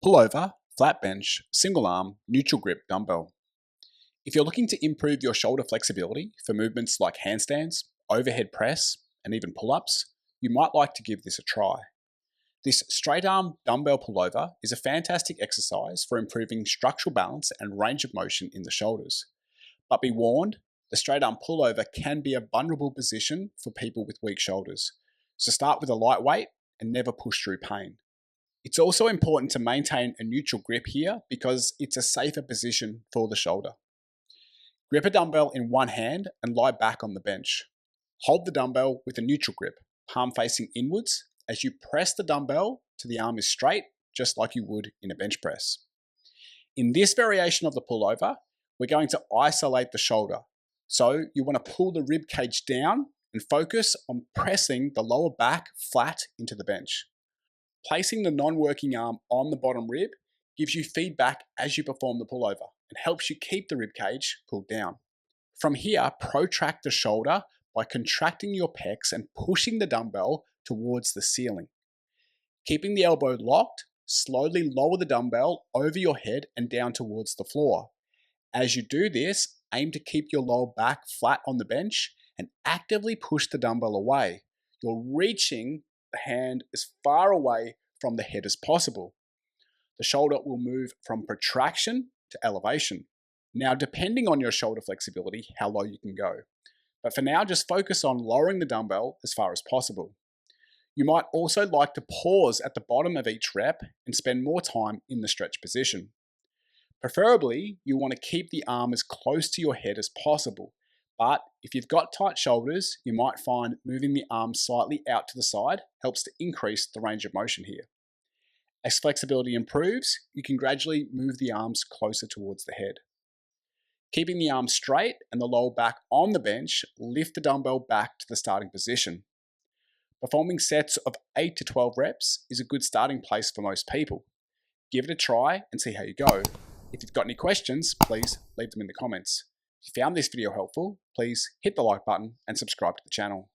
Pullover, flat bench, single arm, neutral grip dumbbell. If you're looking to improve your shoulder flexibility for movements like handstands, overhead press, and even pull-ups, you might like to give this a try. This straight arm dumbbell pullover is a fantastic exercise for improving structural balance and range of motion in the shoulders. But be warned, the straight arm pullover can be a vulnerable position for people with weak shoulders. So start with a light weight and never push through pain. It's also important to maintain a neutral grip here because it's a safer position for the shoulder. Grip a dumbbell in one hand and lie back on the bench. Hold the dumbbell with a neutral grip, palm facing inwards, as you press the dumbbell till the arm is straight, just like you would in a bench press. In this variation of the pullover, we're going to isolate the shoulder. So you want to pull the rib cage down and focus on pressing the lower back flat into the bench. Placing the non-working arm on the bottom rib gives you feedback as you perform the pullover and helps you keep the rib cage pulled down. From here, protract the shoulder by contracting your pecs and pushing the dumbbell towards the ceiling. Keeping the elbow locked, slowly lower the dumbbell over your head and down towards the floor. As you do this, aim to keep your lower back flat on the bench and actively push the dumbbell away. You're reaching the hand as far away from the head as possible. The shoulder will move from protraction to elevation. Now, depending on your shoulder flexibility, how low you can go. But for now, just focus on lowering the dumbbell as far as possible. You might also like to pause at the bottom of each rep and spend more time in the stretch position. Preferably, you want to keep the arm as close to your head as possible. But if you've got tight shoulders, you might find moving the arm slightly out to the side helps to increase the range of motion here. As flexibility improves, you can gradually move the arms closer towards the head. Keeping the arm straight and the lower back on the bench, lift the dumbbell back to the starting position. Performing sets of 8 to 12 reps is a good starting place for most people. Give it a try and see how you go. If you've got any questions, please leave them in the comments. If you found this video helpful, please hit the like button and subscribe to the channel.